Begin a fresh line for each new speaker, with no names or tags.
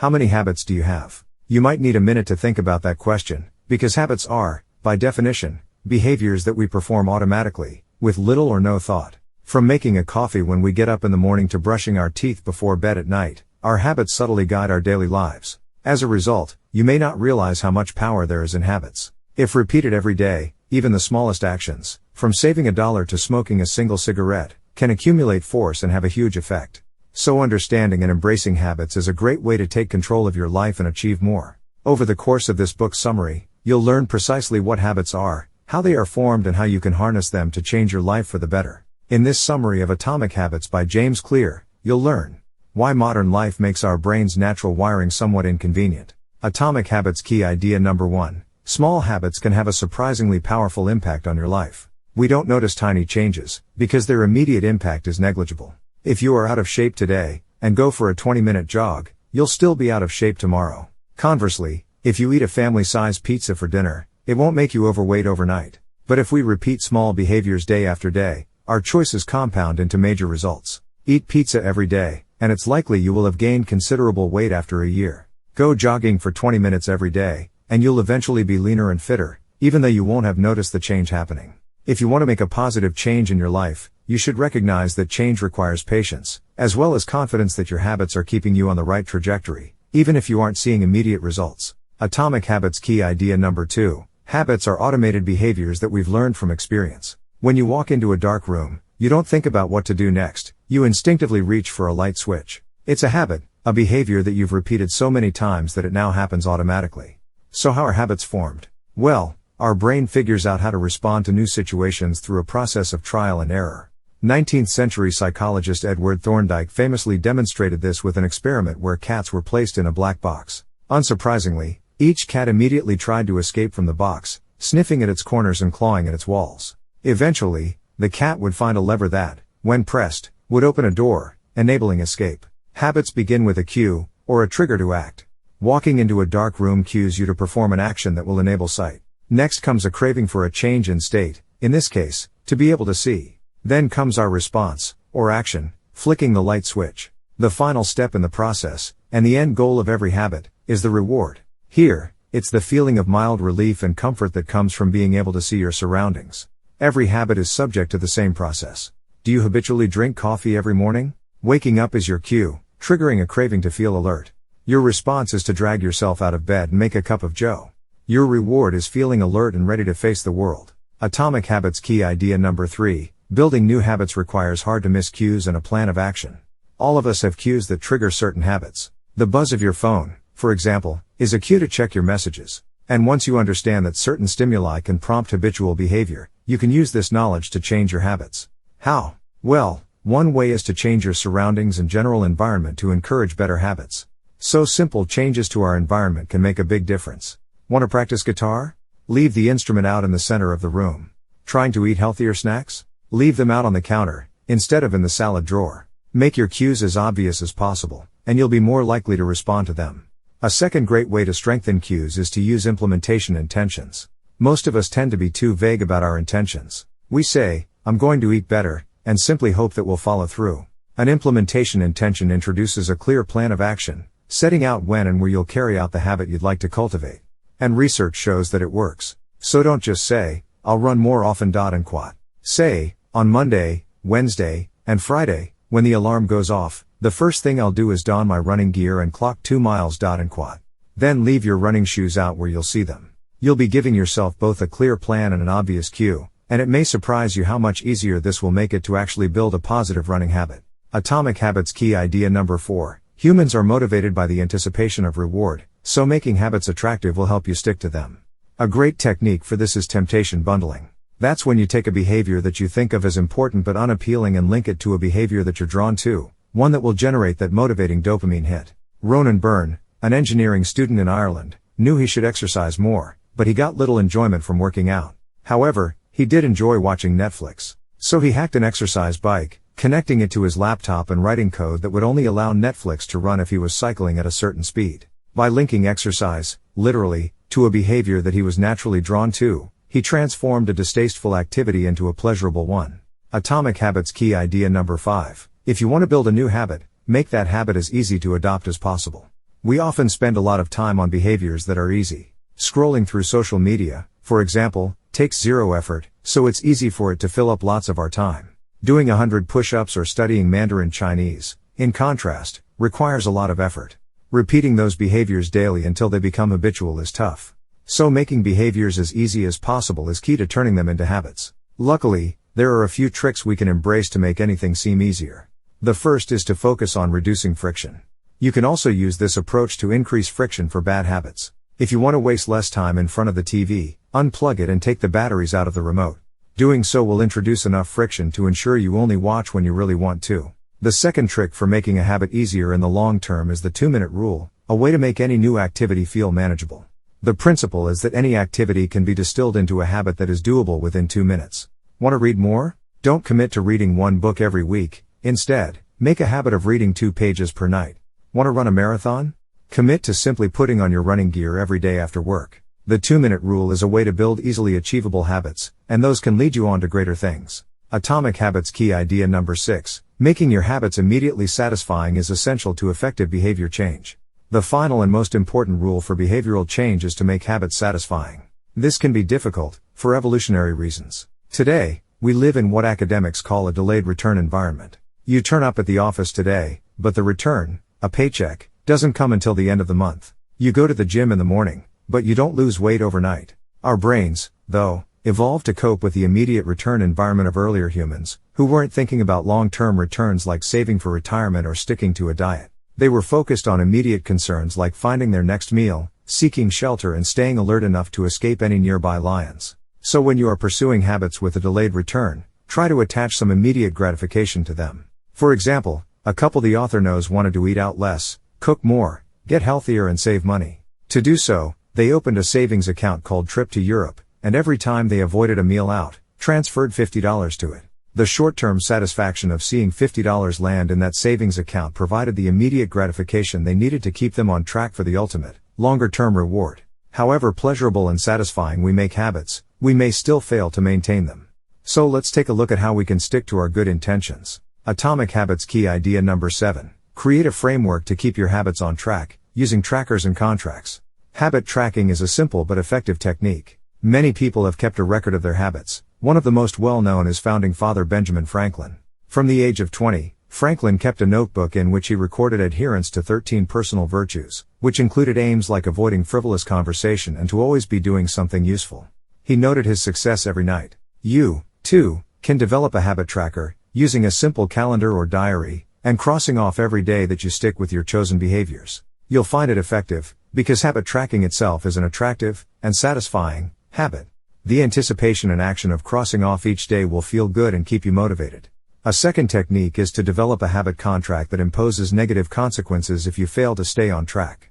How many habits do you have? You might need a minute to think about that question, because habits are, by definition, behaviors that we perform automatically, with little or no thought. From making a coffee when we get up in the morning to brushing our teeth before bed at night, our habits subtly guide our daily lives. As a result, you may not realize how much power there is in habits. If repeated every day, even the smallest actions, from saving $1 to smoking a single cigarette, can accumulate force and have a huge effect. So understanding and embracing habits is a great way to take control of your life and achieve more. Over the course of this book summary, you'll learn precisely what habits are, how they are formed and how you can harness them to change your life for the better. In this summary of Atomic Habits by James Clear, you'll learn why modern life makes our brain's natural wiring somewhat inconvenient. Atomic Habits Key Idea Number 1. Small habits can have a surprisingly powerful impact on your life. We don't notice tiny changes, because their immediate impact is negligible. If you are out of shape today, and go for a 20-minute jog, you'll still be out of shape tomorrow. Conversely, if you eat a family-sized pizza for dinner, it won't make you overweight overnight. But if we repeat small behaviors day after day, our choices compound into major results. Eat pizza every day, and it's likely you will have gained considerable weight after a year. Go jogging for 20 minutes every day, and you'll eventually be leaner and fitter, even though you won't have noticed the change happening. If you want to make a positive change in your life, you should recognize that change requires patience, as well as confidence that your habits are keeping you on the right trajectory, even if you aren't seeing immediate results. Atomic Habits Key Idea Number 2. Habits are automated behaviors that we've learned from experience. When you walk into a dark room, you don't think about what to do next, you instinctively reach for a light switch. It's a habit, a behavior that you've repeated so many times that it now happens automatically. So how are habits formed? Well, our brain figures out how to respond to new situations through a process of trial and error. 19th century psychologist Edward Thorndike famously demonstrated this with an experiment where cats were placed in a black box. Unsurprisingly, each cat immediately tried to escape from the box, sniffing at its corners and clawing at its walls. Eventually, the cat would find a lever that, when pressed, would open a door, enabling escape. Habits begin with a cue, or a trigger to act. Walking into a dark room cues you to perform an action that will enable sight. Next comes a craving for a change in state, in this case, to be able to see. Then comes our response, or action, flicking the light switch. The final step in the process, and the end goal of every habit, is the reward. Here, it's the feeling of mild relief and comfort that comes from being able to see your surroundings. Every habit is subject to the same process. Do you habitually drink coffee every morning? Waking up is your cue, triggering a craving to feel alert. Your response is to drag yourself out of bed and make a cup of joe. Your reward is feeling alert and ready to face the world. Atomic Habits Key Idea Number 3. Building new habits requires hard-to-miss cues and a plan of action. All of us have cues that trigger certain habits. The buzz of your phone, for example, is a cue to check your messages. And once you understand that certain stimuli can prompt habitual behavior, you can use this knowledge to change your habits. How? Well, one way is to change your surroundings and general environment to encourage better habits. So simple changes to our environment can make a big difference. Want to practice guitar? Leave the instrument out in the center of the room. Trying to eat healthier snacks? Leave them out on the counter, instead of in the salad drawer. Make your cues as obvious as possible, and you'll be more likely to respond to them. A second great way to strengthen cues is to use implementation intentions. Most of us tend to be too vague about our intentions. We say, I'm going to eat better, and simply hope that we'll follow through. An implementation intention introduces a clear plan of action, setting out when and where you'll carry out the habit you'd like to cultivate. And research shows that it works. So don't just say, I'll run more often. And quat. Say, on Monday, Wednesday, and Friday, when the alarm goes off, the first thing I'll do is don my running gear and clock 2 miles. And quat. Then leave your running shoes out where you'll see them. You'll be giving yourself both a clear plan and an obvious cue, and it may surprise you how much easier this will make it to actually build a positive running habit. Atomic Habits Key Idea Number 4. Humans are motivated by the anticipation of reward, so making habits attractive will help you stick to them. A great technique for this is temptation bundling. That's when you take a behavior that you think of as important but unappealing and link it to a behavior that you're drawn to, one that will generate that motivating dopamine hit. Ronan Byrne, an engineering student in Ireland, knew he should exercise more, but he got little enjoyment from working out. However, he did enjoy watching Netflix. So he hacked an exercise bike, connecting it to his laptop and writing code that would only allow Netflix to run if he was cycling at a certain speed. By linking exercise, literally, to a behavior that he was naturally drawn to, he transformed a distasteful activity into a pleasurable one. Atomic Habits Key Idea Number 5. If you want to build a new habit, make that habit as easy to adopt as possible. We often spend a lot of time on behaviors that are easy. Scrolling through social media, for example, takes zero effort, so it's easy for it to fill up lots of our time. Doing 100 push-ups or studying Mandarin Chinese, in contrast, requires a lot of effort. Repeating those behaviors daily until they become habitual is tough. So making behaviors as easy as possible is key to turning them into habits. Luckily, there are a few tricks we can embrace to make anything seem easier. The first is to focus on reducing friction. You can also use this approach to increase friction for bad habits. If you want to waste less time in front of the TV, unplug it and take the batteries out of the remote. Doing so will introduce enough friction to ensure you only watch when you really want to. The second trick for making a habit easier in the long term is the 2-minute rule, a way to make any new activity feel manageable. The principle is that any activity can be distilled into a habit that is doable within 2 minutes. Want to read more? Don't commit to reading one book every week. Instead, make a habit of reading 2 pages per night. Want to run a marathon? Commit to simply putting on your running gear every day after work. The 2-minute rule is a way to build easily achievable habits, and those can lead you on to greater things. Atomic Habits key idea number 6. Making your habits immediately satisfying is essential to effective behavior change. The final and most important rule for behavioral change is to make habits satisfying. This can be difficult, for evolutionary reasons. Today, we live in what academics call a delayed return environment. You turn up at the office today, but the return, a paycheck, doesn't come until the end of the month. You go to the gym in the morning, but you don't lose weight overnight. Our brains, though, evolved to cope with the immediate return environment of earlier humans, who weren't thinking about long-term returns like saving for retirement or sticking to a diet. They were focused on immediate concerns like finding their next meal, seeking shelter and staying alert enough to escape any nearby lions. So when you are pursuing habits with a delayed return, try to attach some immediate gratification to them. For example, a couple the author knows wanted to eat out less, cook more, get healthier and save money. To do so, they opened a savings account called Trip to Europe, and every time they avoided a meal out, transferred $50 to it. The short-term satisfaction of seeing $50 land in that savings account provided the immediate gratification they needed to keep them on track for the ultimate, longer-term reward. However pleasurable and satisfying we make habits, we may still fail to maintain them. So let's take a look at how we can stick to our good intentions. Atomic Habits key idea number 7. Create a framework to keep your habits on track, using trackers and contracts. Habit tracking is a simple but effective technique. Many people have kept a record of their habits. One of the most well-known is founding father Benjamin Franklin. From the age of 20, Franklin kept a notebook in which he recorded adherence to 13 personal virtues, which included aims like avoiding frivolous conversation and to always be doing something useful. He noted his success every night. You, too, can develop a habit tracker, using a simple calendar or diary, and crossing off every day that you stick with your chosen behaviors. You'll find it effective, because habit tracking itself is an attractive, and satisfying, habit. The anticipation and action of crossing off each day will feel good and keep you motivated. A second technique is to develop a habit contract that imposes negative consequences if you fail to stay on track.